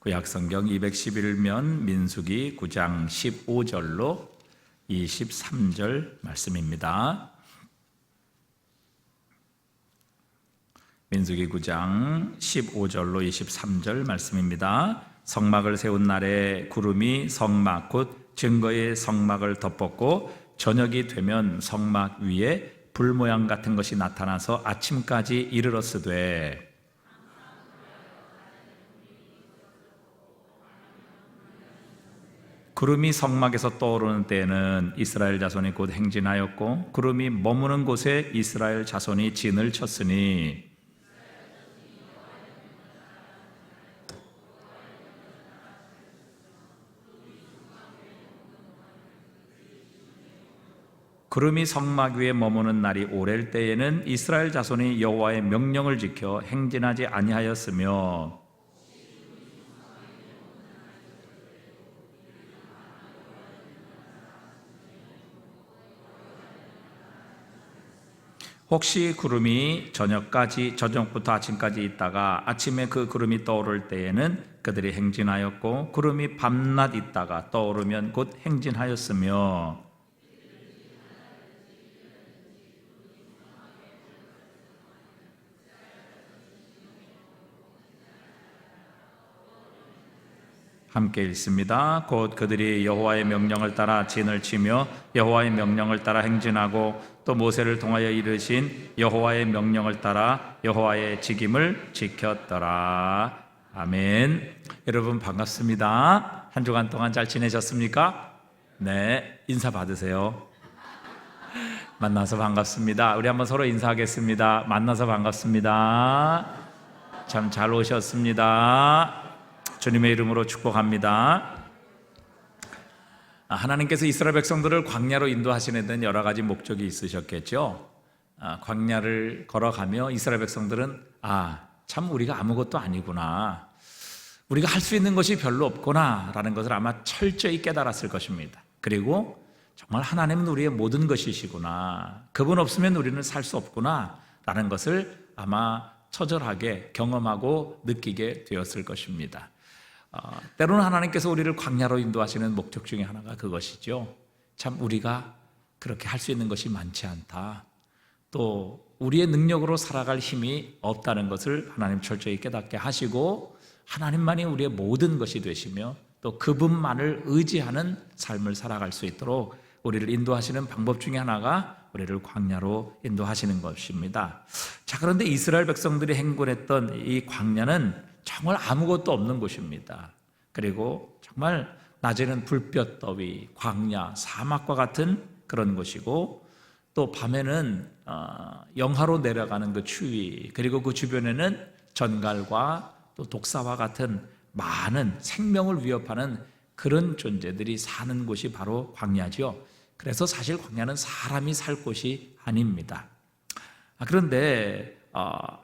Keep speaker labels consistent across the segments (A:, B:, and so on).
A: 구약성경 211면 민수기 9장 15절로 23절 말씀입니다. 민수기 9장 15절로 23절 말씀입니다. 성막을 세운 날에 구름이 성막 곧 증거의 성막을 덮었고 저녁이 되면 성막 위에 불 모양 같은 것이 나타나서 아침까지 이르렀으되 구름이 성막에서 떠오르는 때에는 이스라엘 자손이 곧 행진하였고 구름이 머무는 곳에 이스라엘 자손이 진을 쳤으니 구름이 성막 위에 머무는 날이 오랠 때에는 이스라엘 자손이 여호와의 명령을 지켜 행진하지 아니하였으며 혹시 구름이 저녁부터 아침까지 있다가 아침에 그 구름이 떠오를 때에는 그들이 행진하였고 구름이 밤낮 있다가 떠오르면 곧 행진하였으며 함께 읽습니다. 곧 그들이 여호와의 명령을 따라 진을 치며 여호와의 명령을 따라 행진하고 또 모세를 통하여 이르신 여호와의 명령을 따라 여호와의 직임을 지켰더라. 아멘. 여러분 반갑습니다. 한 주간 동안 잘 지내셨습니까? 네, 인사 받으세요. 만나서 반갑습니다. 우리 한번 서로 인사하겠습니다. 만나서 반갑습니다. 참 잘 오셨습니다. 주님의 이름으로 축복합니다. 하나님께서 이스라엘 백성들을 광야로 인도하시는 데는 여러 가지 목적이 있으셨겠죠. 광야를 걸어가며 이스라엘 백성들은 참 우리가 아무것도 아니구나, 우리가 할 수 있는 것이 별로 없구나 라는 것을 아마 철저히 깨달았을 것입니다. 그리고 정말 하나님은 우리의 모든 것이시구나, 그분 없으면 우리는 살 수 없구나 라는 것을 아마 처절하게 경험하고 느끼게 되었을 것입니다. 때로는 하나님께서 우리를 광야로 인도하시는 목적 중에 하나가 그것이죠. 참 우리가 그렇게 할 수 있는 것이 많지 않다, 또 우리의 능력으로 살아갈 힘이 없다는 것을 하나님 철저히 깨닫게 하시고 하나님만이 우리의 모든 것이 되시며 또 그분만을 의지하는 삶을 살아갈 수 있도록 우리를 인도하시는 방법 중에 하나가 우리를 광야로 인도하시는 것입니다. 자, 그런데 이스라엘 백성들이 행군했던 이 광야는 정말 아무것도 없는 곳입니다. 그리고 정말 낮에는 불볕 더위, 광야, 사막과 같은 그런 곳이고 또 밤에는 영하로 내려가는 그 추위, 그리고 그 주변에는 전갈과 또 독사와 같은 많은 생명을 위협하는 그런 존재들이 사는 곳이 바로 광야죠. 그래서 사실 광야는 사람이 살 곳이 아닙니다. 그런데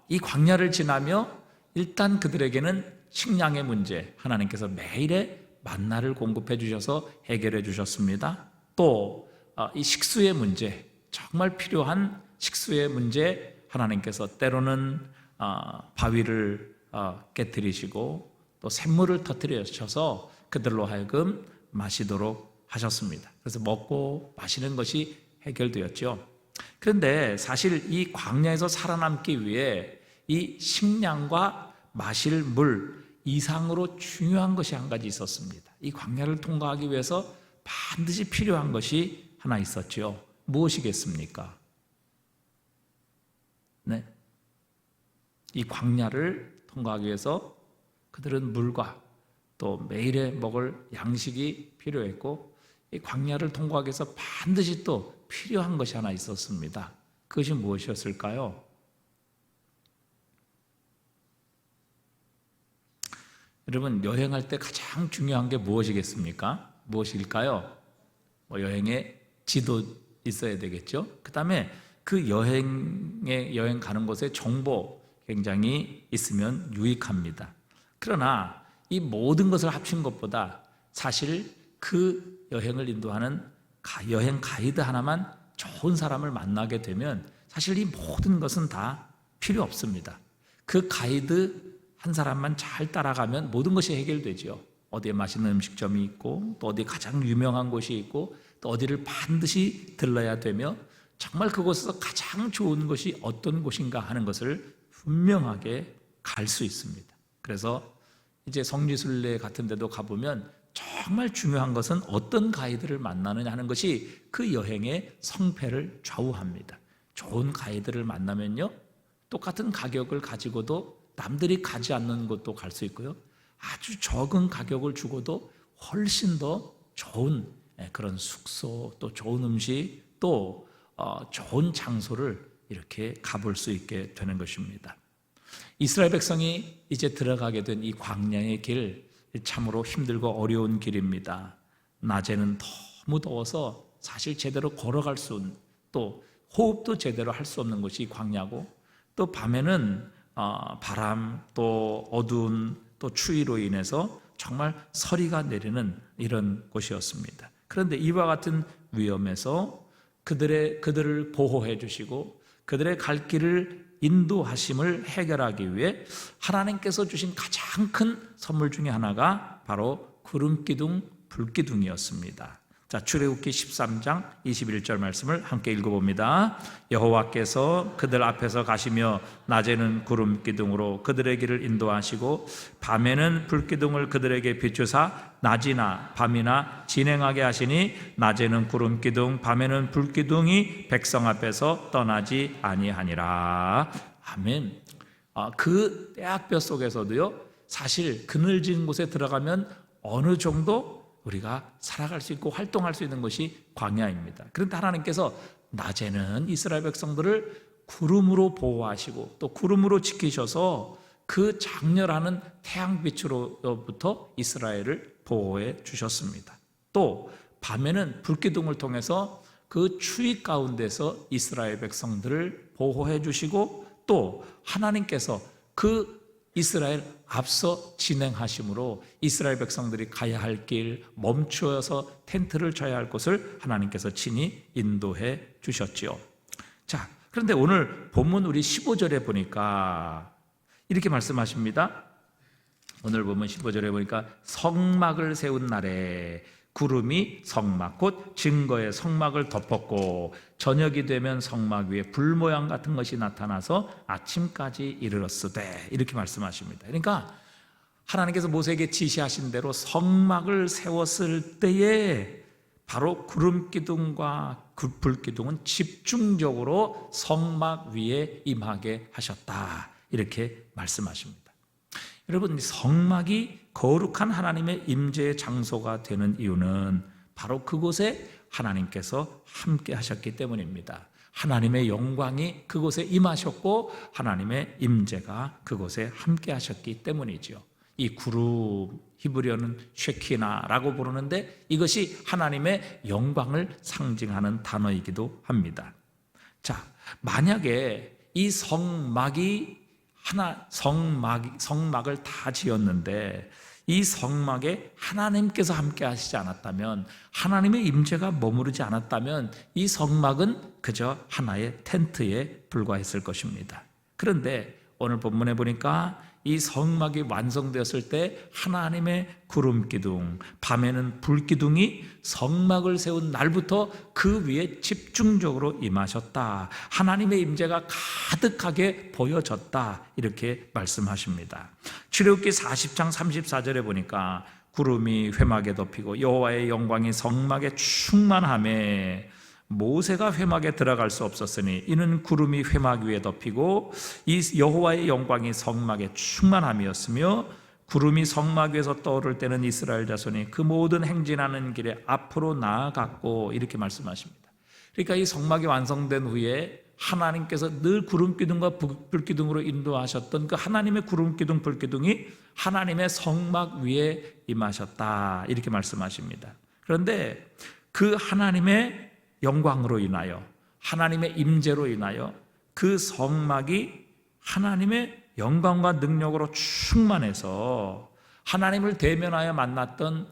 A: 이 광야를 지나며 일단 그들에게는 식량의 문제, 하나님께서 매일의 만나를 공급해 주셔서 해결해 주셨습니다. 또 이 식수의 문제, 정말 필요한 식수의 문제, 하나님께서 때로는 바위를 깨뜨리시고 또 샘물을 터뜨리셔서 그들로 하여금 마시도록 하셨습니다. 그래서 먹고 마시는 것이 해결되었죠. 그런데 사실 이 광야에서 살아남기 위해 이 식량과 마실 물 이상으로 중요한 것이 한 가지 있었습니다. 이 광야를 통과하기 위해서 반드시 필요한 것이 하나 있었죠. 무엇이겠습니까? 네, 이 광야를 통과하기 위해서 그들은 물과 또 매일에 먹을 양식이 필요했고 이 광야를 통과하기 위해서 반드시 또 필요한 것이 하나 있었습니다. 그것이 무엇이었을까요? 여러분, 여행할 때 가장 중요한 게 무엇이겠습니까? 무엇일까요? 여행에 지도 있어야 되겠죠. 그 다음에 그 여행 가는 곳에 정보 굉장히 있으면 유익합니다. 그러나 이 모든 것을 합친 것보다 사실 그 여행을 인도하는 여행 가이드 하나만 좋은 사람을 만나게 되면 사실 이 모든 것은 다 필요 없습니다. 그 가이드 한 사람만 잘 따라가면 모든 것이 해결되죠. 어디에 맛있는 음식점이 있고 또 어디 가장 유명한 곳이 있고 또 어디를 반드시 들러야 되며 정말 그곳에서 가장 좋은 곳이 어떤 곳인가 하는 것을 분명하게 갈 수 있습니다. 그래서 이제 성지순례 같은 데도 가보면 정말 중요한 것은 어떤 가이드를 만나느냐 하는 것이 그 여행의 성패를 좌우합니다. 좋은 가이드를 만나면요, 똑같은 가격을 가지고도 남들이 가지 않는 곳도 갈 수 있고요, 아주 적은 가격을 주고도 훨씬 더 좋은 그런 숙소, 또 좋은 음식, 또 좋은 장소를 이렇게 가볼 수 있게 되는 것입니다. 이스라엘 백성이 이제 들어가게 된 이 광야의 길, 참으로 힘들고 어려운 길입니다. 낮에는 너무 더워서 사실 제대로 걸어갈 수 없는, 또 호흡도 제대로 할 수 없는 곳이 광야고, 또 밤에는 바람, 또 어두운, 또 추위로 인해서 정말 서리가 내리는 이런 곳이었습니다. 그런데 이와 같은 위험에서 그들을 보호해 주시고 그들의 갈 길을 인도하심을 해결하기 위해 하나님께서 주신 가장 큰 선물 중에 하나가 바로 구름기둥, 불기둥이었습니다. 자, 출애굽기 13장 21절 말씀을 함께 읽어봅니다. 여호와께서 그들 앞에서 가시며 낮에는 구름기둥으로 그들의 길을 인도하시고 밤에는 불기둥을 그들에게 비추사 낮이나 밤이나 진행하게 하시니 낮에는 구름기둥 밤에는 불기둥이 백성 앞에서 떠나지 아니하니라. 아멘. 그 떼학볕 속에서도요, 사실 그늘진 곳에 들어가면 어느 정도 우리가 살아갈 수 있고 활동할 수 있는 것이 광야입니다. 그런데 하나님께서 낮에는 이스라엘 백성들을 구름으로 보호하시고 또 구름으로 지키셔서 그 장렬하는 태양빛으로부터 이스라엘을 보호해 주셨습니다. 또 밤에는 불기둥을 통해서 그 추위 가운데서 이스라엘 백성들을 보호해 주시고 또 하나님께서 그 이스라엘 앞서 진행하심으로 이스라엘 백성들이 가야 할 길, 멈추어서 텐트를 쳐야 할 곳을 하나님께서 친히 인도해 주셨지요. 자, 그런데 오늘 본문 우리 15절에 보니까 이렇게 말씀하십니다. 오늘 본문 15절에 보니까 성막을 세운 날에 구름이 성막 곧 증거의 성막을 덮었고 저녁이 되면 성막 위에 불 모양 같은 것이 나타나서 아침까지 이르렀으되, 이렇게 말씀하십니다. 그러니까 하나님께서 모세에게 지시하신 대로 성막을 세웠을 때에 바로 구름기둥과 불기둥은 집중적으로 성막 위에 임하게 하셨다, 이렇게 말씀하십니다. 여러분, 성막이 거룩한 하나님의 임재의 장소가 되는 이유는 바로 그곳에 하나님께서 함께 하셨기 때문입니다. 하나님의 영광이 그곳에 임하셨고 하나님의 임재가 그곳에 함께 하셨기 때문이죠. 이 구름, 히브리어는 쉐키나라고 부르는데 이것이 하나님의 영광을 상징하는 단어이기도 합니다. 자, 만약에 이 성막을 다 지었는데 이 성막에 하나님께서 함께 하시지 않았다면, 하나님의 임재가 머무르지 않았다면 이 성막은 그저 하나의 텐트에 불과했을 것입니다. 그런데 오늘 본문에 보니까 이 성막이 완성되었을 때 하나님의 구름기둥, 밤에는 불기둥이 성막을 세운 날부터 그 위에 집중적으로 임하셨다. 하나님의 임재가 가득하게 보여졌다. 이렇게 말씀하십니다. 출애굽기 40장 34절에 보니까 구름이 회막에 덮이고 여호와의 영광이 성막에 충만하매 모세가 회막에 들어갈 수 없었으니 이는 구름이 회막 위에 덮이고 이 여호와의 영광이 성막에 충만함이었으며 구름이 성막 위에서 떠오를 때는 이스라엘 자손이 그 모든 행진하는 길에 앞으로 나아갔고, 이렇게 말씀하십니다. 그러니까 이 성막이 완성된 후에 하나님께서 늘 구름기둥과 불기둥으로 인도하셨던 그 하나님의 구름기둥 불기둥이 하나님의 성막 위에 임하셨다, 이렇게 말씀하십니다. 그런데 그 하나님의 영광으로 인하여, 하나님의 임재로 인하여 그 성막이 하나님의 영광과 능력으로 충만해서 하나님을 대면하여 만났던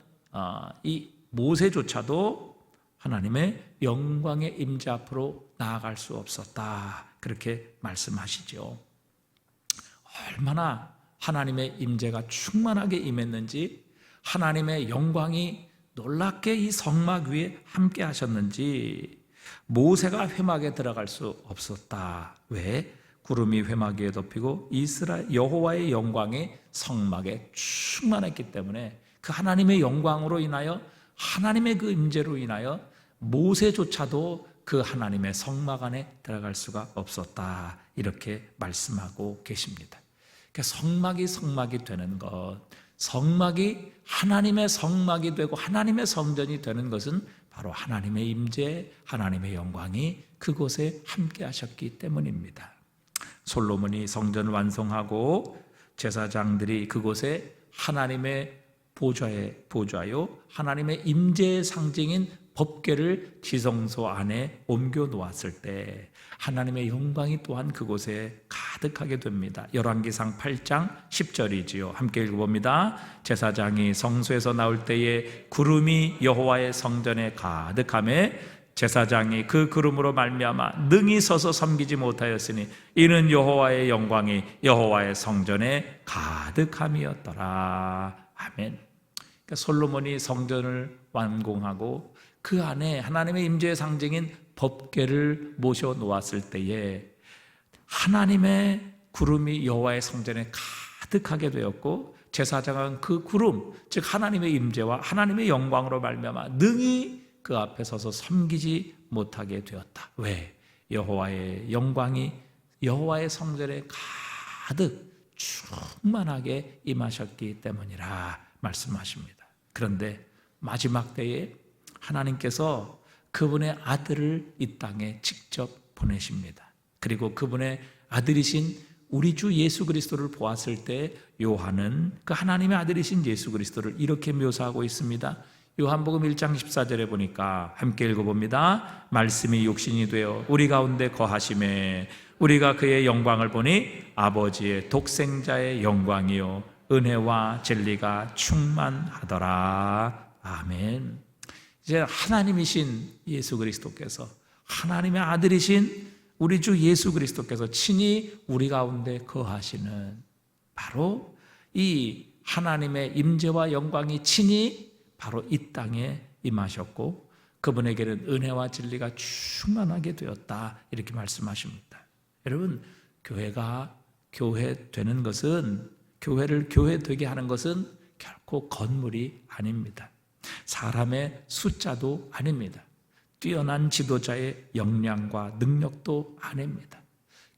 A: 이 모세조차도 하나님의 영광의 임재 앞으로 나아갈 수 없었다, 그렇게 말씀하시죠. 얼마나 하나님의 임재가 충만하게 임했는지, 하나님의 영광이 놀랍게 이 성막 위에 함께 하셨는지 모세가 회막에 들어갈 수 없었다. 왜? 구름이 회막 위에 덮이고 이스라엘 여호와의 영광이 성막에 충만했기 때문에 그 하나님의 영광으로 인하여, 하나님의 그 임재로 인하여 모세조차도 그 하나님의 성막 안에 들어갈 수가 없었다. 이렇게 말씀하고 계십니다. 그러니까 성막이 되는 것, 성막이 하나님의 성막이 되고 하나님의 성전이 되는 것은 바로 하나님의 임재, 하나님의 영광이 그곳에 함께 하셨기 때문입니다. 솔로몬이 성전을 완성하고 제사장들이 그곳에 하나님의 보좌요 하나님의 임재의 상징인 법궤를 지성소 안에 옮겨 놓았을 때 하나님의 영광이 또한 그곳에 가득하게 됩니다. 열왕기상 8장 10절이지요. 함께 읽어봅니다. 제사장이 성소에서 나올 때에 구름이 여호와의 성전에 가득하매 제사장이 그 구름으로 말미암아 능히 서서 섬기지 못하였으니 이는 여호와의 영광이 여호와의 성전에 가득함이었더라. 아멘. 그러니까 솔로몬이 성전을 완공하고 그 안에 하나님의 임재의 상징인 법궤를 모셔 놓았을 때에 하나님의 구름이 여호와의 성전에 가득하게 되었고, 제사장은 그 구름, 즉 하나님의 임재와 하나님의 영광으로 말미암아 능히 그 앞에 서서 섬기지 못하게 되었다. 왜? 여호와의 영광이 여호와의 성전에 가득 충만하게 임하셨기 때문이라 말씀하십니다. 그런데 마지막 때에 하나님께서 그분의 아들을 이 땅에 직접 보내십니다. 그리고 그분의 아들이신 우리 주 예수 그리스도를 보았을 때 요한은 그 하나님의 아들이신 예수 그리스도를 이렇게 묘사하고 있습니다. 요한복음 1장 14절에 보니까 함께 읽어봅니다. 말씀이 육신이 되어 우리 가운데 거하심에 우리가 그의 영광을 보니 아버지의 독생자의 영광이요 은혜와 진리가 충만하더라. 아멘. 이제 하나님이신 예수 그리스도께서, 하나님의 아들이신 우리 주 예수 그리스도께서 친히 우리 가운데 거하시는 바로 이 하나님의 임재와 영광이 친히 바로 이 땅에 임하셨고 그분에게는 은혜와 진리가 충만하게 되었다. 이렇게 말씀하십니다. 여러분, 교회가 교회 되는 것은, 교회를 교회 되게 하는 것은 결코 건물이 아닙니다. 사람의 숫자도 아닙니다. 뛰어난 지도자의 역량과 능력도 아닙니다.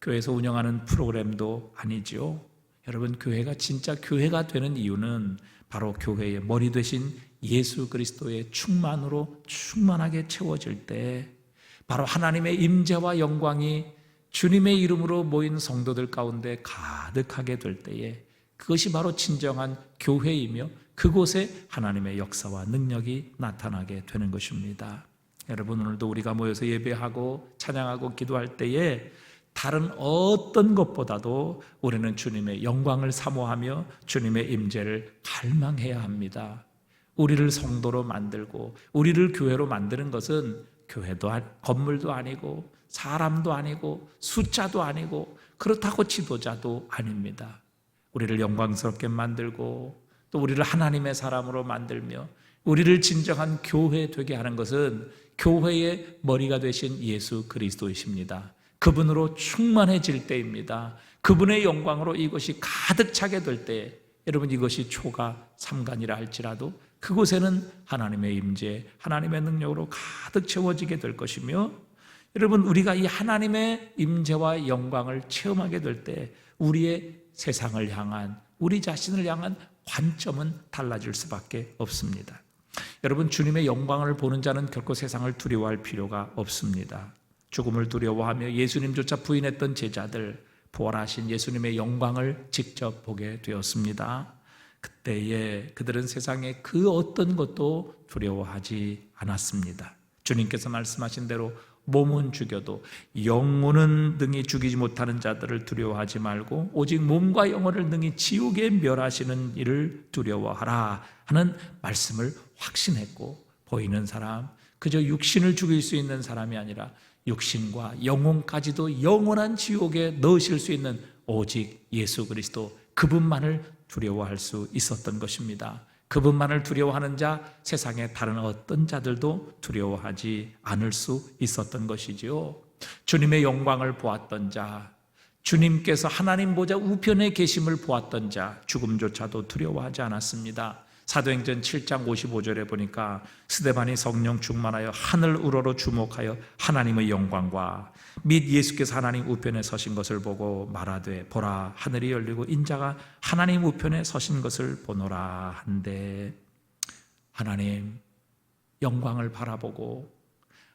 A: 교회에서 운영하는 프로그램도 아니지요. 여러분, 교회가 진짜 교회가 되는 이유는 바로 교회의 머리 되신 예수 그리스도의 충만으로 충만하게 채워질 때, 바로 하나님의 임재와 영광이 주님의 이름으로 모인 성도들 가운데 가득하게 될 때에 그것이 바로 진정한 교회이며 그곳에 하나님의 역사와 능력이 나타나게 되는 것입니다. 여러분, 오늘도 우리가 모여서 예배하고 찬양하고 기도할 때에 다른 어떤 것보다도 우리는 주님의 영광을 사모하며 주님의 임재를 갈망해야 합니다. 우리를 성도로 만들고 우리를 교회로 만드는 것은 교회도 건물도 아니고 사람도 아니고 숫자도 아니고 그렇다고 지도자도 아닙니다. 우리를 영광스럽게 만들고 또 우리를 하나님의 사람으로 만들며 우리를 진정한 교회 되게 하는 것은 교회의 머리가 되신 예수 그리스도이십니다. 그분으로 충만해질 때입니다. 그분의 영광으로 이것이 가득 차게 될 때, 여러분, 이것이 초가 삼간이라 할지라도 그곳에는 하나님의 임재, 하나님의 능력으로 가득 채워지게 될 것이며, 여러분, 우리가 이 하나님의 임재와 영광을 체험하게 될 때 우리의 세상을 향한, 우리 자신을 향한 관점은 달라질 수밖에 없습니다. 여러분, 주님의 영광을 보는 자는 결코 세상을 두려워할 필요가 없습니다. 죽음을 두려워하며 예수님조차 부인했던 제자들, 부활하신 예수님의 영광을 직접 보게 되었습니다. 그때에 그들은 세상에 그 어떤 것도 두려워하지 않았습니다. 주님께서 말씀하신 대로 몸은 죽여도 영혼은 능히 죽이지 못하는 자들을 두려워하지 말고 오직 몸과 영혼을 능히 지옥에 멸하시는 이를 두려워하라 하는 말씀을 확신했고, 보이는 사람, 그저 육신을 죽일 수 있는 사람이 아니라 육신과 영혼까지도 영원한 지옥에 넣으실 수 있는 오직 예수 그리스도, 그분만을 두려워할 수 있었던 것입니다. 그분만을 두려워하는 자, 세상의 다른 어떤 자들도 두려워하지 않을 수 있었던 것이지요. 주님의 영광을 보았던 자, 주님께서 하나님 보좌 우편에 계심을 보았던 자, 죽음조차도 두려워하지 않았습니다. 사도행전 7장 55절에 보니까 스데반이 성령 충만하여 하늘 우러러 주목하여 하나님의 영광과 및 예수께서 하나님 우편에 서신 것을 보고 말하되 보라 하늘이 열리고 인자가 하나님 우편에 서신 것을 보노라 한데, 하나님 영광을 바라보고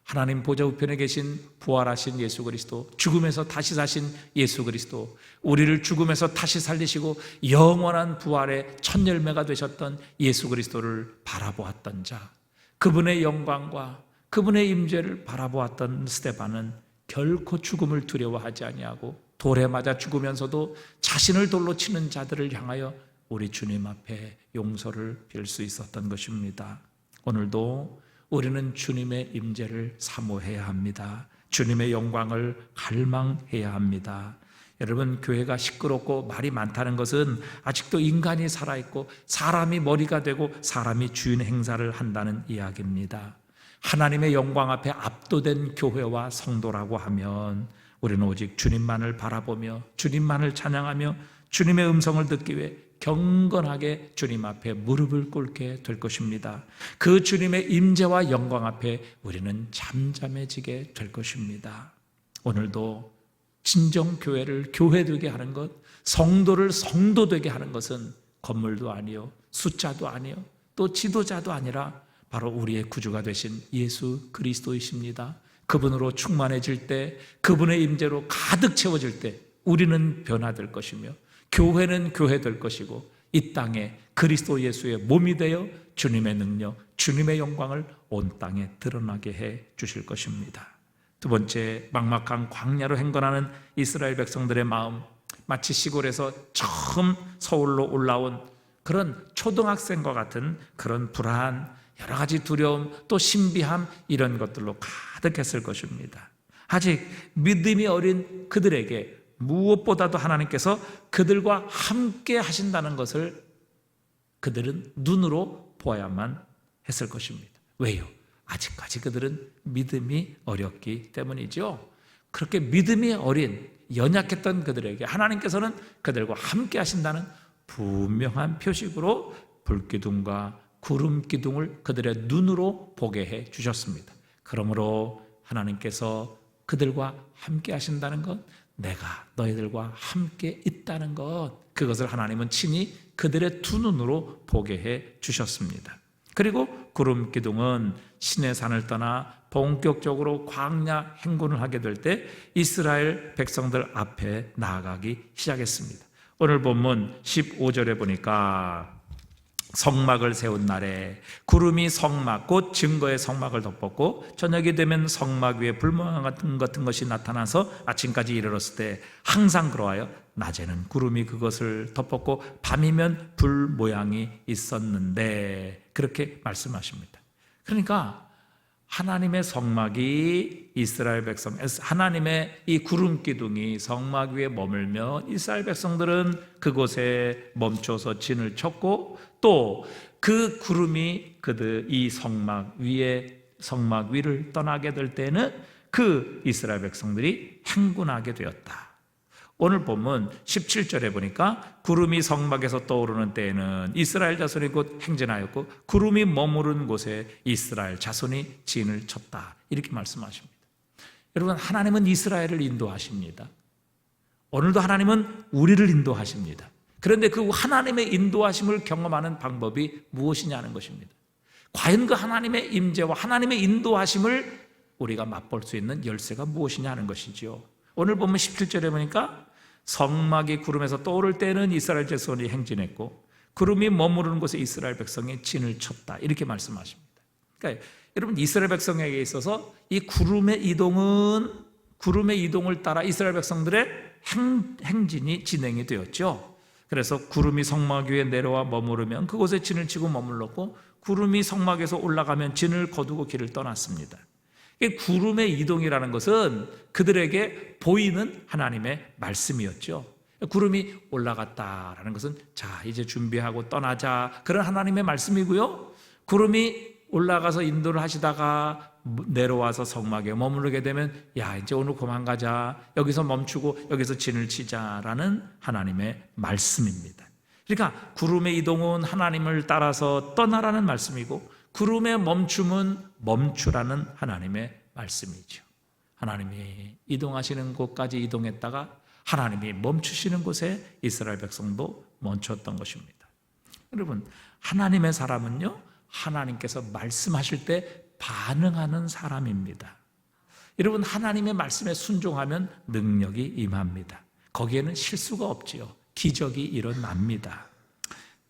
A: 하나님 보좌 우편에 계신 부활하신 예수 그리스도, 죽음에서 다시 사신 예수 그리스도, 우리를 죽음에서 다시 살리시고 영원한 부활의 첫 열매가 되셨던 예수 그리스도를 바라보았던 자, 그분의 영광과 그분의 임재를 바라보았던 스데반은 결코 죽음을 두려워하지 아니하고 돌에 맞아 죽으면서도 자신을 돌로 치는 자들을 향하여 우리 주님 앞에 용서를 빌 수 있었던 것입니다. 오늘도 우리는 주님의 임재를 사모해야 합니다. 주님의 영광을 갈망해야 합니다. 여러분, 교회가 시끄럽고 말이 많다는 것은 아직도 인간이 살아있고 사람이 머리가 되고 사람이 주인 행사를 한다는 이야기입니다. 하나님의 영광 앞에 압도된 교회와 성도라고 하면 우리는 오직 주님만을 바라보며 주님만을 찬양하며 주님의 음성을 듣기 위해 경건하게 주님 앞에 무릎을 꿇게 될 것입니다. 그 주님의 임재와 영광 앞에 우리는 잠잠해지게 될 것입니다. 오늘도 진정 교회를 교회되게 하는 것, 성도를 성도되게 하는 것은 건물도 아니요, 숫자도 아니요, 또 지도자도 아니라 바로 우리의 구주가 되신 예수 그리스도이십니다. 그분으로 충만해질 때, 그분의 임재로 가득 채워질 때 우리는 변화될 것이며 교회는 교회될 것이고 이 땅에 그리스도 예수의 몸이 되어 주님의 능력, 주님의 영광을 온 땅에 드러나게 해 주실 것입니다. 두 번째, 막막한 광야로 행군하는 이스라엘 백성들의 마음, 마치 시골에서 처음 서울로 올라온 그런 초등학생과 같은 그런 불안, 여러 가지 두려움, 또 신비함, 이런 것들로 가득했을 것입니다. 아직 믿음이 어린 그들에게 무엇보다도 하나님께서 그들과 함께 하신다는 것을 그들은 눈으로 보아야만 했을 것입니다. 왜요? 아직까지 그들은 믿음이 어렸기 때문이죠. 그렇게 믿음이 어린 연약했던 그들에게 하나님께서는 그들과 함께 하신다는 분명한 표식으로 불기둥과 구름기둥을 그들의 눈으로 보게 해 주셨습니다. 그러므로 하나님께서 그들과 함께 하신다는 것, 내가 너희들과 함께 있다는 것, 그것을 하나님은 친히 그들의 두 눈으로 보게 해 주셨습니다. 그리고 구름 기둥은 신의 산을 떠나 본격적으로 광야 행군을 하게 될 때 이스라엘 백성들 앞에 나아가기 시작했습니다. 오늘 본문 15절에 보니까 성막을 세운 날에 구름이 성막 곧 증거의 성막을 덮었고 저녁이 되면 성막 위에 불모양 같은 것이 나타나서 아침까지 이르렀을 때 항상 그러하여 낮에는 구름이 그것을 덮었고 밤이면 불 모양이 있었는데, 그렇게 말씀하십니다. 그러니까 하나님의 성막이 이스라엘 백성, 하나님의 이 구름 기둥이 성막 위에 머물며 이스라엘 백성들은 그곳에 멈춰서 진을 쳤고, 또 그 구름이 이 성막 위를 떠나게 될 때는 그 이스라엘 백성들이 행군하게 되었다. 오늘 본문 17절에 보니까 구름이 성막에서 떠오르는 때에는 이스라엘 자손이 곧 행진하였고 구름이 머무른 곳에 이스라엘 자손이 진을 쳤다, 이렇게 말씀하십니다. 여러분, 하나님은 이스라엘을 인도하십니다. 오늘도 하나님은 우리를 인도하십니다. 그런데 그 하나님의 인도하심을 경험하는 방법이 무엇이냐는 것입니다. 과연 그 하나님의 임재와 하나님의 인도하심을 우리가 맛볼 수 있는 열쇠가 무엇이냐는 것이죠. 오늘 보면 17절에 보니까 성막이 구름에서 떠오를 때는 이스라엘 자손이 행진했고 구름이 머무르는 곳에 이스라엘 백성이 진을 쳤다, 이렇게 말씀하십니다. 그러니까 여러분, 이스라엘 백성에게 있어서 이 구름의 이동을 따라 이스라엘 백성들의 행진이 진행이 되었죠. 그래서 구름이 성막 위에 내려와 머무르면 그곳에 진을 치고 머물렀고 구름이 성막에서 올라가면 진을 거두고 길을 떠났습니다. 구름의 이동이라는 것은 그들에게 보이는 하나님의 말씀이었죠. 구름이 올라갔다라는 것은 자, 이제 준비하고 떠나자, 그런 하나님의 말씀이고요. 구름이 올라가서 인도를 하시다가 내려와서 성막에 머무르게 되면 야, 이제 오늘 그만 가자, 여기서 멈추고 여기서 진을 치자라는 하나님의 말씀입니다. 그러니까 구름의 이동은 하나님을 따라서 떠나라는 말씀이고, 구름의 멈춤은 멈추라는 하나님의 말씀이죠. 하나님이 이동하시는 곳까지 이동했다가 하나님이 멈추시는 곳에 이스라엘 백성도 멈췄던 것입니다. 여러분, 하나님의 사람은요, 하나님께서 말씀하실 때 반응하는 사람입니다. 여러분, 하나님의 말씀에 순종하면 능력이 임합니다. 거기에는 실수가 없지요. 기적이 일어납니다.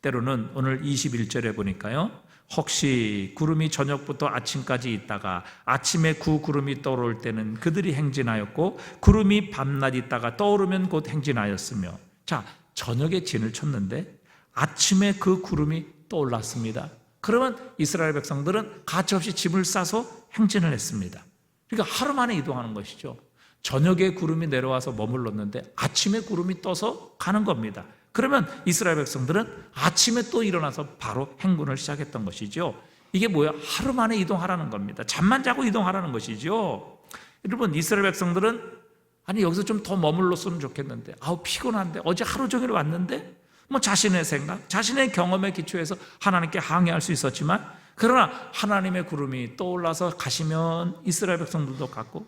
A: 때로는 오늘 21절에 보니까요, 혹시 구름이 저녁부터 아침까지 있다가 아침에 그 구름이 떠오를 때는 그들이 행진하였고, 구름이 밤낮 있다가 떠오르면 곧 행진하였으며. 자, 저녁에 진을 쳤는데 아침에 그 구름이 떠올랐습니다. 그러면 이스라엘 백성들은 가차없이 짐을 싸서 행진을 했습니다. 그러니까 하루 만에 이동하는 것이죠. 저녁에 구름이 내려와서 머물렀는데 아침에 구름이 떠서 가는 겁니다. 그러면 이스라엘 백성들은 아침에 또 일어나서 바로 행군을 시작했던 것이죠. 이게 뭐야? 하루 만에 이동하라는 겁니다. 잠만 자고 이동하라는 것이죠. 여러분, 이스라엘 백성들은 아니, 여기서 좀 더 머물렀으면 좋겠는데, 아우 피곤한데, 어제 하루 종일 왔는데, 뭐 자신의 생각, 자신의 경험에 기초해서 하나님께 항의할 수 있었지만, 그러나 하나님의 구름이 떠올라서 가시면 이스라엘 백성들도 갔고,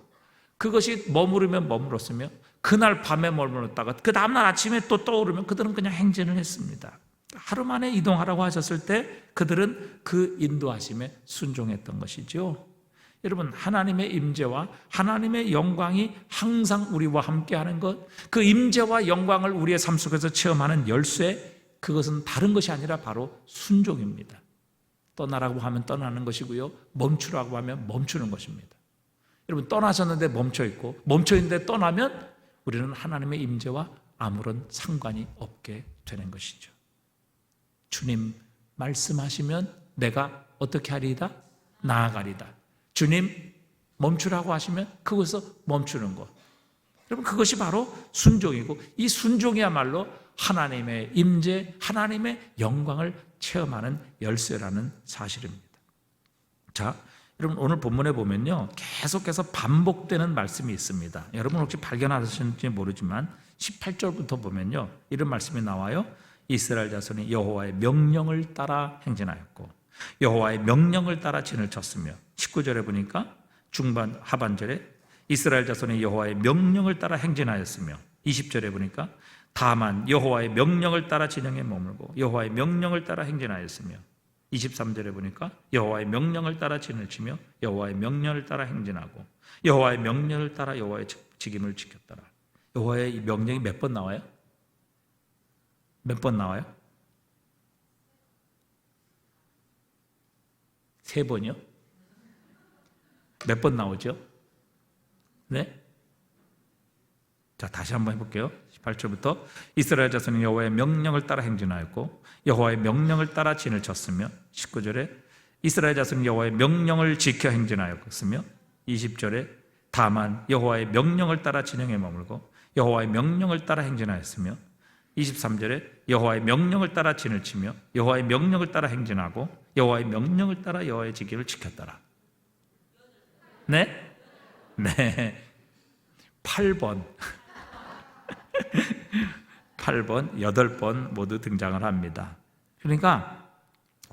A: 그것이 머무르면 머물렀으며, 그날 밤에 머물렀다가 그 다음날 아침에 또 떠오르면 그들은 그냥 행진을 했습니다. 하루 만에 이동하라고 하셨을 때 그들은 그 인도하심에 순종했던 것이죠. 여러분, 하나님의 임재와 하나님의 영광이 항상 우리와 함께하는 것, 그 임재와 영광을 우리의 삶 속에서 체험하는 열쇠, 그것은 다른 것이 아니라 바로 순종입니다. 떠나라고 하면 떠나는 것이고요, 멈추라고 하면 멈추는 것입니다. 여러분, 떠나셨는데 멈춰있고 멈춰있는데 떠나면 우리는 하나님의 임재와 아무런 상관이 없게 되는 것이죠. 주님 말씀하시면 내가 어떻게 하리이다? 나아가리다. 주님 멈추라고 하시면 그것에서 멈추는 것. 여러분, 그것이 바로 순종이고, 이 순종이야말로 하나님의 임재, 하나님의 영광을 체험하는 열쇠라는 사실입니다. 자, 여러분, 오늘 본문에 보면요, 계속해서 반복되는 말씀이 있습니다. 여러분 혹시 발견하셨는지 모르지만 18절부터 보면요, 이런 말씀이 나와요. 이스라엘 자손이 여호와의 명령을 따라 행진하였고 여호와의 명령을 따라 진을 쳤으며, 19절에 보니까 중반 하반절에 이스라엘 자손이 여호와의 명령을 따라 행진하였으며, 20절에 보니까 다만 여호와의 명령을 따라 진영에 머물고 여호와의 명령을 따라 행진하였으며, 23절에 보니까 여호와의 명령을 따라 진을 치며 여호와의 명령을 따라 행진하고 여호와의 명령을 따라 여호와의 직임을 지켰더라. 여호와의 명령이 몇 번 나와요? 몇 번 나와요? 3번이요? 몇 번 나오죠? 네? 자, 다시 한번 해볼게요. 18절부터 이스라엘 자손이 여호와의 명령을 따라 행진하였고 여호와의 명령을 따라 진을 쳤으며, 19절에 이스라엘 자손이 여호와의 명령을 지켜 행진하였으며, 20절에 다만 여호와의 명령을 따라 진영에 머물고 여호와의 명령을 따라 행진하였으며, 23절에 여호와의 명령을 따라 진을 치며 여호와의 명령을 따라 행진하고 여호와의 명령을 따라 여호와의 직임을 지켰더라. 네? 네. 8번 8번, 8번 모두 등장을 합니다. 그러니까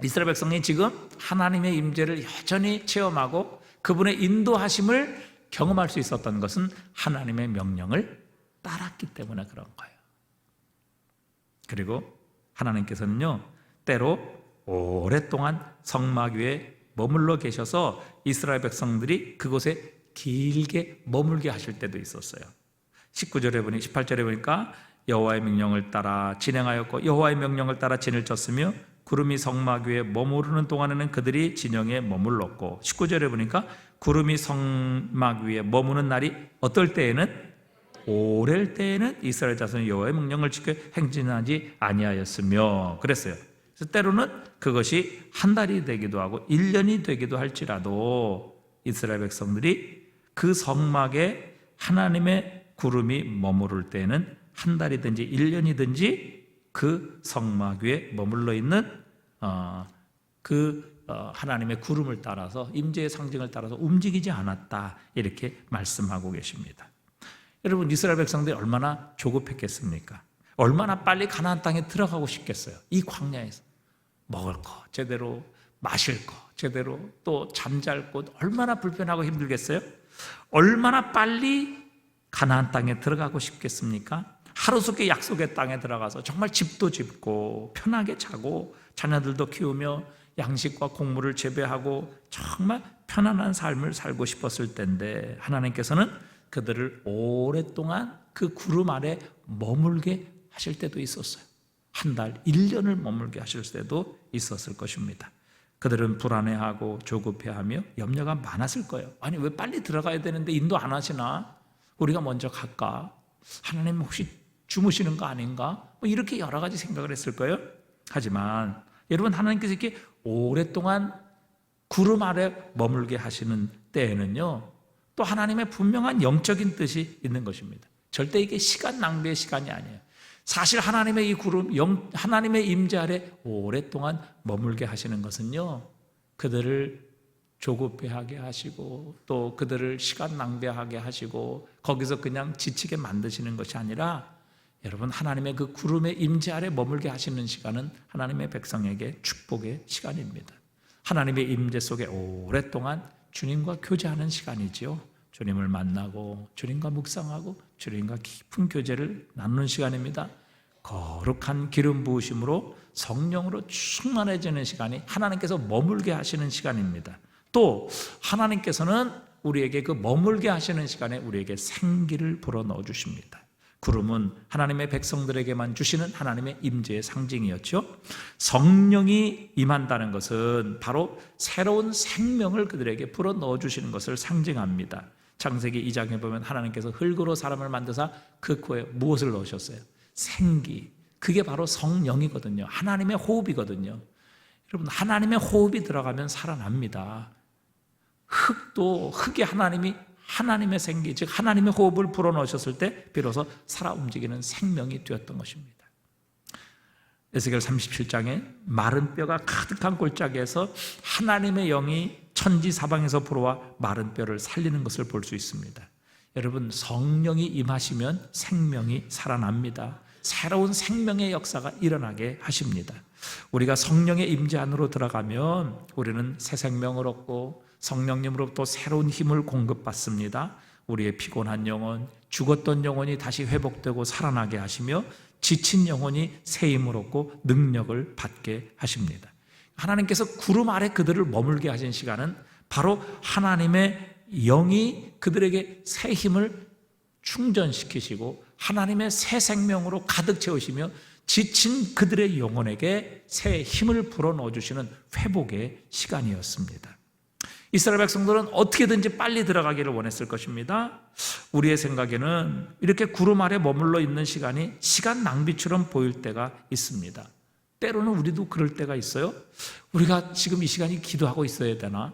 A: 이스라엘 백성이 지금 하나님의 임재를 여전히 체험하고 그분의 인도하심을 경험할 수 있었던 것은 하나님의 명령을 따랐기 때문에 그런 거예요. 그리고 하나님께서는요, 때로 오랫동안 성막 위에 머물러 계셔서 이스라엘 백성들이 그곳에 길게 머물게 하실 때도 있었어요. 19절에 보니 18절에 보니까 여호와의 명령을 따라 진행하였고 여호와의 명령을 따라 진을 쳤으며 구름이 성막 위에 머무르는 동안에는 그들이 진영에 머물렀고, 19절에 보니까 구름이 성막 위에 머무는 날이 어떨 때에는, 오랠 때에는 이스라엘 자손이 여호와의 명령을 지켜 행진하지 아니하였으며 그랬어요. 그래서 때로는 그것이 한 달이 되기도 하고 1년이 되기도 할지라도 이스라엘 백성들이 그 성막에 하나님의 구름이 머무를 때에는 한 달이든지 1년이든지 그 성막 위에 머물러 있는 하나님의 구름을 따라서, 임재의 상징을 따라서 움직이지 않았다, 이렇게 말씀하고 계십니다. 여러분, 이스라엘 백성들이 얼마나 조급했겠습니까? 얼마나 빨리 가나안 땅에 들어가고 싶겠어요. 이 광야에서 먹을 거 제대로, 마실 거 제대로, 또 잠잘 곳, 얼마나 불편하고 힘들겠어요? 얼마나 빨리 가나안 땅에 들어가고 싶겠습니까? 하루속히 약속의 땅에 들어가서 정말 집도 짓고 편하게 자고 자녀들도 키우며 양식과 곡물을 재배하고 정말 편안한 삶을 살고 싶었을 텐데, 하나님께서는 그들을 오랫동안 그 구름 아래 머물게 하실 때도 있었어요. 한 달, 1년을 머물게 하실 때도 있었을 것입니다. 그들은 불안해하고 조급해하며 염려가 많았을 거예요. 아니, 왜 빨리 들어가야 되는데 인도 안 하시나? 우리가 먼저 갈까? 하나님 혹시 주무시는 거 아닌가? 이렇게 여러 가지 생각을 했을 거예요. 하지만 여러분, 하나님께서 이렇게 오랫동안 구름 아래 머물게 하시는 때에는요, 또 하나님의 분명한 영적인 뜻이 있는 것입니다. 절대 이게 시간 낭비의 시간이 아니에요. 사실 하나님의 이 구름, 하나님의 임재 아래 오랫동안 머물게 하시는 것은요, 그들을 조급해하게 하시고 또 그들을 시간 낭비하게 하시고 거기서 그냥 지치게 만드시는 것이 아니라, 여러분, 하나님의 그 구름의 임재 아래 머물게 하시는 시간은 하나님의 백성에게 축복의 시간입니다. 하나님의 임재 속에 오랫동안 주님과 교제하는 시간이지요. 주님을 만나고 주님과 묵상하고 주님과 깊은 교제를 나누는 시간입니다. 거룩한 기름 부으심으로 성령으로 충만해지는 시간이 하나님께서 머물게 하시는 시간입니다. 또 하나님께서는 우리에게 그 머물게 하시는 시간에 우리에게 생기를 불어넣어 주십니다. 구름은 하나님의 백성들에게만 주시는 하나님의 임재의 상징이었죠. 성령이 임한다는 것은 바로 새로운 생명을 그들에게 불어넣어 주시는 것을 상징합니다. 창세기 2장에 보면 하나님께서 흙으로 사람을 만드사 그 코에 무엇을 넣으셨어요? 생기. 그게 바로 성령이거든요. 하나님의 호흡이거든요. 여러분, 하나님의 호흡이 들어가면 살아납니다. 흙도, 흙에 하나님의 생기, 즉 하나님의 호흡을 불어넣으셨을 때 비로소 살아 움직이는 생명이 되었던 것입니다. 에스겔 37장에 마른 뼈가 가득한 골짜기에서 하나님의 영이 천지 사방에서 불어와 마른 뼈를 살리는 것을 볼 수 있습니다. 여러분, 성령이 임하시면 생명이 살아납니다. 새로운 생명의 역사가 일어나게 하십니다. 우리가 성령의 임재 안으로 들어가면 우리는 새 생명을 얻고 성령님으로부터 새로운 힘을 공급받습니다. 우리의 피곤한 영혼, 죽었던 영혼이 다시 회복되고 살아나게 하시며 지친 영혼이 새 힘을 얻고 능력을 받게 하십니다. 하나님께서 구름 아래 그들을 머물게 하신 시간은 바로 하나님의 영이 그들에게 새 힘을 충전시키시고 하나님의 새 생명으로 가득 채우시며 지친 그들의 영혼에게 새 힘을 불어넣어 주시는 회복의 시간이었습니다. 이스라엘 백성들은 어떻게든지 빨리 들어가기를 원했을 것입니다. 우리의 생각에는 이렇게 구름 아래 머물러 있는 시간이 시간 낭비처럼 보일 때가 있습니다. 때로는 우리도 그럴 때가 있어요. 우리가 지금 이 시간이 기도하고 있어야 되나?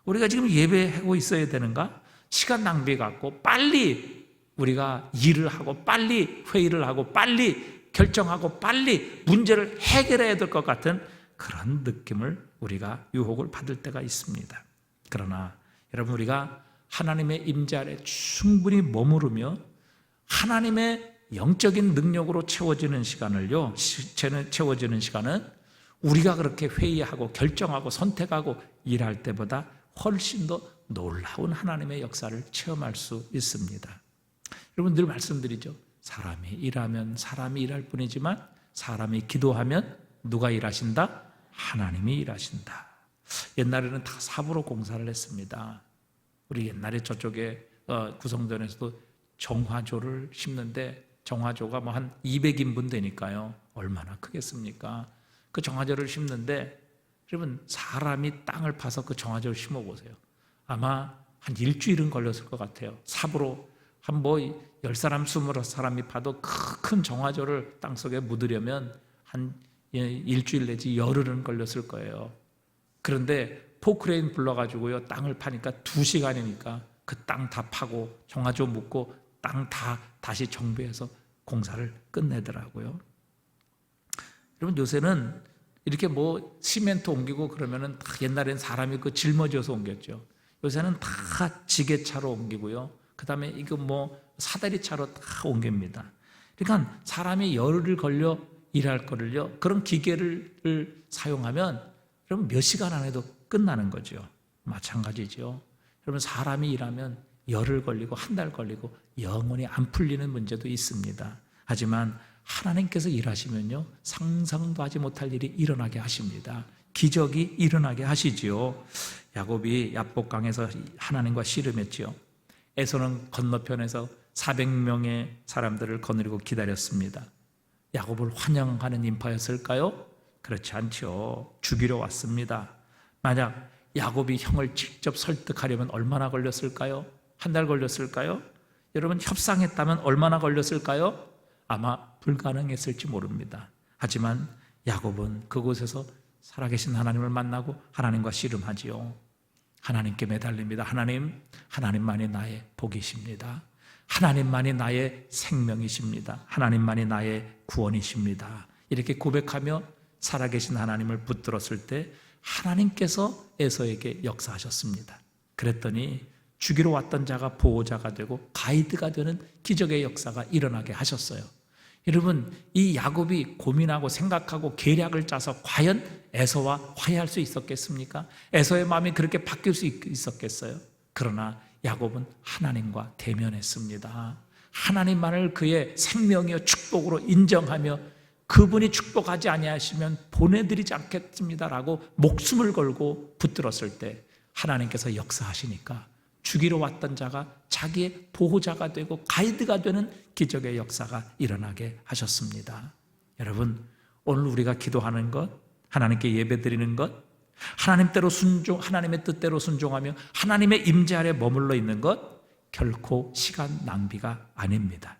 A: 우리가 지금 예배하고 있어야 되는가? 시간 낭비 같고 빨리 우리가 일을 하고 빨리 회의를 하고 빨리 결정하고 빨리 문제를 해결해야 될 것 같은 그런 느낌을 우리가 유혹을 받을 때가 있습니다. 그러나 여러분, 우리가 하나님의 임재 아래 충분히 머무르며 하나님의 영적인 능력으로 채워지는 시간을요, 채워지는 시간은 우리가 그렇게 회의하고 결정하고 선택하고 일할 때보다 훨씬 더 놀라운 하나님의 역사를 체험할 수 있습니다. 여러분, 늘 말씀드리죠. 사람이 일하면 사람이 일할 뿐이지만 사람이 기도하면 누가 일하신다? 하나님이 일하신다. 옛날에는 다 삽으로 공사를 했습니다. 우리 옛날에 저쪽에 구성전에서도 정화조를 심는데 정화조가 뭐 한 200인분 되니까요. 얼마나 크겠습니까? 그 정화조를 심는데 여러분, 사람이 땅을 파서 그 정화조를 심어보세요. 아마 한 일주일은 걸렸을 것 같아요. 삽으로 한 10사람, 20사람이 파도 큰 정화조를 땅속에 묻으려면 한 일주일 내지 열흘은 걸렸을 거예요. 그런데 포크레인 불러가지고요, 땅을 파니까 2시간이니까 그 땅 다 파고 정화조 묻고 땅 다 다시 정비해서 공사를 끝내더라고요. 여러분, 요새는 이렇게 뭐 시멘트 옮기고 그러면은 다 옛날엔 사람이 그 짊어져서 옮겼죠. 요새는 다 지게차로 옮기고요. 그 다음에 이거 뭐 사다리차로 다 옮깁니다. 그러니까 사람이 열흘 걸려 일할 거를요, 그런 기계를 사용하면 여러분 몇 시간 안에도 끝나는 거죠. 마찬가지죠. 여러분, 사람이 일하면 열흘 걸리고 한 달 걸리고 영원히 안 풀리는 문제도 있습니다. 하지만 하나님께서 일하시면요, 상상도 하지 못할 일이 일어나게 하십니다. 기적이 일어나게 하시지요. 야곱이 야복강에서 하나님과 씨름했지요. 에서는 건너편에서 400명의 사람들을 거느리고 기다렸습니다. 야곱을 환영하는 인파였을까요? 그렇지 않죠. 죽이러 왔습니다. 만약 야곱이 형을 직접 설득하려면 얼마나 걸렸을까요? 한 달 걸렸을까요? 여러분, 협상했다면 얼마나 걸렸을까요? 아마 불가능했을지 모릅니다. 하지만 야곱은 그곳에서 살아계신 하나님을 만나고 하나님과 씨름하지요. 하나님께 매달립니다. 하나님만이 나의 복이십니다. 하나님만이 나의 생명이십니다. 하나님만이 나의 구원이십니다. 이렇게 고백하며 살아계신 하나님을 붙들었을 때 하나님께서 에서에게 역사하셨습니다. 그랬더니 죽이러 왔던 자가 보호자가 되고 가이드가 되는 기적의 역사가 일어나게 하셨어요. 여러분, 이 야곱이 고민하고 생각하고 계략을 짜서 과연 에서와 화해할 수 있었겠습니까? 에서의 마음이 그렇게 바뀔 수 있었겠어요? 그러나 야곱은 하나님과 대면했습니다. 하나님만을 그의 생명이요 축복으로 인정하며 그분이 축복하지 아니하시면 보내드리지 않겠습니다라고 목숨을 걸고 붙들었을 때 하나님께서 역사하시니까 죽이러 왔던 자가 자기의 보호자가 되고 가이드가 되는 기적의 역사가 일어나게 하셨습니다. 여러분, 오늘 우리가 기도하는 것, 하나님께 예배드리는 것, 하나님대로 하나님의 뜻대로 순종하며 하나님의 임재 아래 머물러 있는 것, 결코 시간 낭비가 아닙니다.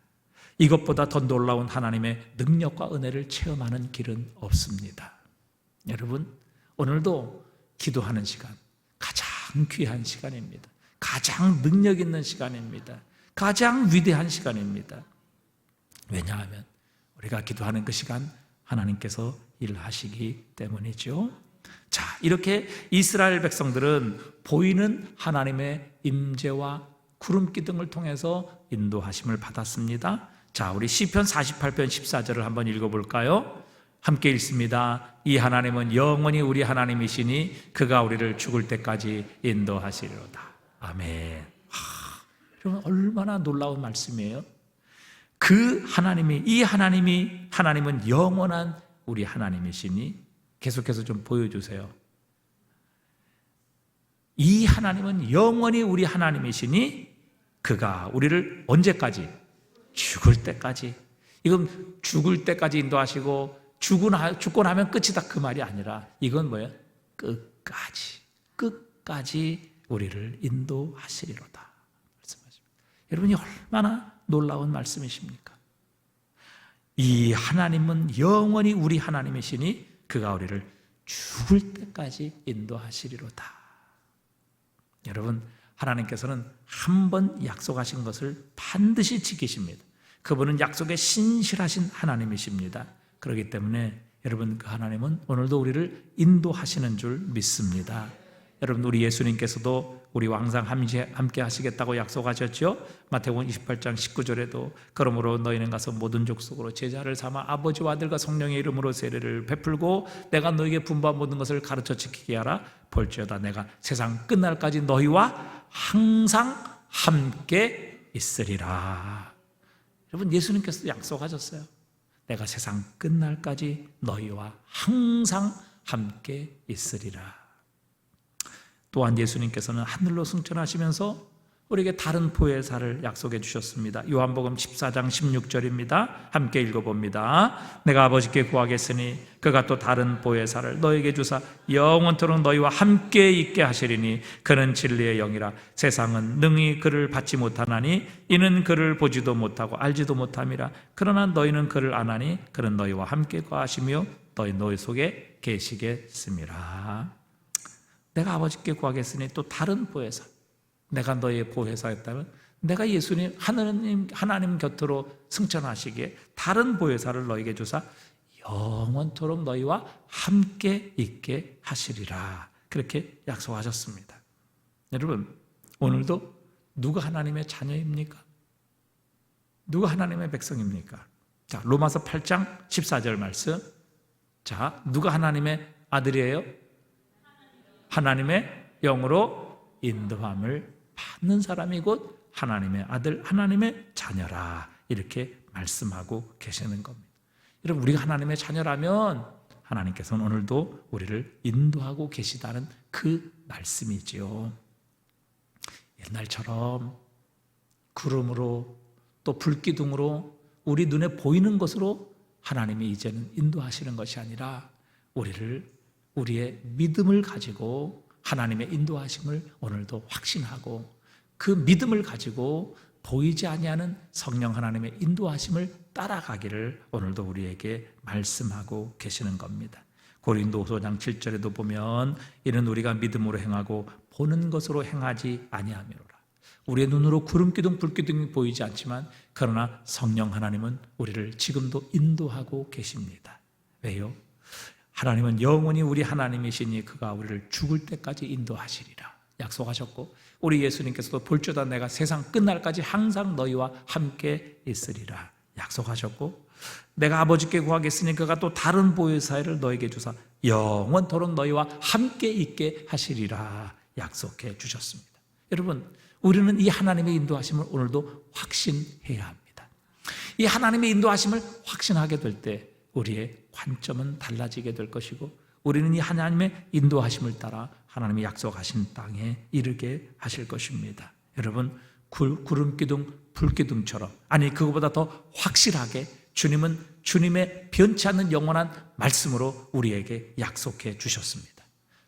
A: 이것보다 더 놀라운 하나님의 능력과 은혜를 체험하는 길은 없습니다. 여러분, 오늘도 기도하는 시간, 가장 귀한 시간입니다. 가장 능력 있는 시간입니다. 가장 위대한 시간입니다. 왜냐하면 우리가 기도하는 그 시간 하나님께서 일하시기 때문이죠. 자, 이렇게 이스라엘 백성들은 보이는 하나님의 임재와 구름 기둥을 통해서 인도하심을 받았습니다. 자, 우리 시편 48편 14절을 한번 읽어볼까요? 함께 읽습니다. 이 하나님은 영원히 우리 하나님이시니 그가 우리를 죽을 때까지 인도하시리로다. 아멘. 여러분, 얼마나 놀라운 말씀이에요. 그 하나님이, 이 하나님은 영원한 우리 하나님이시니, 계속해서 좀 보여주세요. 이 하나님은 영원히 우리 하나님이시니 그가 우리를 언제까지? 죽을 때까지. 이건 죽을 때까지 인도하시고 죽고 나면 끝이다 그 말이 아니라 이건 뭐예요? 끝까지 우리를 인도하시리로다 말씀하십니다. 여러분이 얼마나 놀라운 말씀이십니까? 이 하나님은 영원히 우리 하나님이시니 그가 우리를 죽을 때까지 인도하시리로다. 여러분, 하나님께서는 한 번 약속하신 것을 반드시 지키십니다. 그분은 약속에 신실하신 하나님이십니다. 그렇기 때문에 여러분, 그 하나님은 오늘도 우리를 인도하시는 줄 믿습니다. 여러분, 우리 예수님께서도 우리와 항상 함께 하시겠다고 약속하셨죠. 마태복음 28장 19절에도 그러므로 너희는 가서 모든 족속으로 제자를 삼아 아버지와 아들과 성령의 이름으로 세례를 베풀고 내가 너희에게 분부한 모든 것을 가르쳐 지키게 하라. 볼지어다 내가 세상 끝날까지 너희와 항상 함께 있으리라. 여러분, 예수님께서도 약속하셨어요. 내가 세상 끝날까지 너희와 항상 함께 있으리라. 또한 예수님께서는 하늘로 승천하시면서 우리에게 다른 보혜사를 약속해 주셨습니다. 요한복음 14장 16절입니다. 함께 읽어봅니다. 내가 아버지께 구하겠으니 그가 또 다른 보혜사를 너에게 주사 영원토록 너희와 함께 있게 하시리니 그는 진리의 영이라. 세상은 능히 그를 받지 못하나니 이는 그를 보지도 못하고 알지도 못함이라. 그러나 너희는 그를 아나니 그는 너희와 함께 거하시며 너희 속에 계시겠습니다. 내가 아버지께 구하겠으니 또 다른 보혜사, 내가 너의 보혜사였다면 내가 하나님 곁으로 승천하시기에 다른 보혜사를 너에게 주사 영원토록 너희와 함께 있게 하시리라. 그렇게 약속하셨습니다. 여러분, 오늘도 누가 하나님의 자녀입니까? 누가 하나님의 백성입니까? 자, 로마서 8장 14절 말씀. 자, 누가 하나님의 아들이에요? 하나님의 영으로 인도함을 받는 사람이 곧 하나님의 아들, 하나님의 자녀라. 이렇게 말씀하고 계시는 겁니다. 여러분, 우리가 하나님의 자녀라면 하나님께서는 오늘도 우리를 인도하고 계시다는 그 말씀이지요. 옛날처럼 구름으로 또 불기둥으로 우리 눈에 보이는 것으로 하나님이 이제는 인도하시는 것이 아니라 우리의 믿음을 가지고 하나님의 인도하심을 오늘도 확신하고 그 믿음을 가지고 보이지 아니하는 성령 하나님의 인도하심을 따라가기를 오늘도 우리에게 말씀하고 계시는 겁니다. 고린도후서 5장 7절에도 보면 이는 우리가 믿음으로 행하고 보는 것으로 행하지 아니하미로라. 우리의 눈으로 구름기둥 불기둥이 보이지 않지만 그러나 성령 하나님은 우리를 지금도 인도하고 계십니다. 왜요? 하나님은 영원히 우리 하나님이시니 그가 우리를 죽을 때까지 인도하시리라 약속하셨고, 우리 예수님께서도 볼지어다 내가 세상 끝날까지 항상 너희와 함께 있으리라 약속하셨고, 내가 아버지께 구하겠으니 그가 또 다른 보혜사를 너에게 주사 영원토록 너희와 함께 있게 하시리라 약속해 주셨습니다. 여러분, 우리는 이 하나님의 인도하심을 오늘도 확신해야 합니다. 이 하나님의 인도하심을 확신하게 될 때 우리의 관점은 달라지게 될 것이고, 우리는 이 하나님의 인도하심을 따라 하나님이 약속하신 땅에 이르게 하실 것입니다. 여러분, 구름기둥 불기둥처럼, 아니 그거보다 더 확실하게 주님은 주님의 변치 않는 영원한 말씀으로 우리에게 약속해 주셨습니다.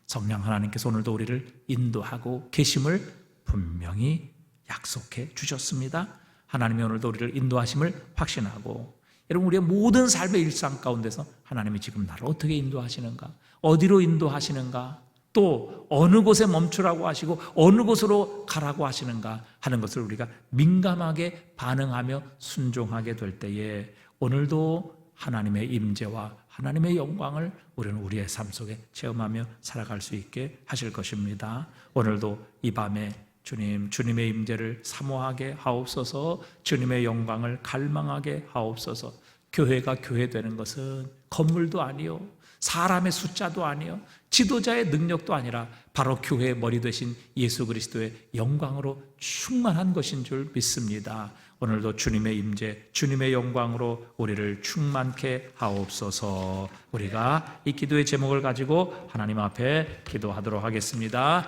A: 성령 하나님께서 오늘도 우리를 인도하고 계심을 분명히 약속해 주셨습니다. 하나님이 오늘도 우리를 인도하심을 확신하고, 여러분, 우리의 모든 삶의 일상 가운데서 하나님이 지금 나를 어떻게 인도하시는가, 어디로 인도하시는가, 또 어느 곳에 멈추라고 하시고 어느 곳으로 가라고 하시는가 하는 것을 우리가 민감하게 반응하며 순종하게 될 때에 오늘도 하나님의 임재와 하나님의 영광을 우리는 우리의 삶 속에 체험하며 살아갈 수 있게 하실 것입니다. 오늘도 이 밤에 주님의 임재를 사모하게 하옵소서. 주님의 영광을 갈망하게 하옵소서. 교회가 교회되는 것은 건물도 아니요, 사람의 숫자도 아니요, 지도자의 능력도 아니라 바로 교회의 머리 되신 예수 그리스도의 영광으로 충만한 것인 줄 믿습니다. 오늘도 주님의 임재, 주님의 영광으로 우리를 충만케 하옵소서. 우리가 이 기도의 제목을 가지고 하나님 앞에 기도하도록 하겠습니다.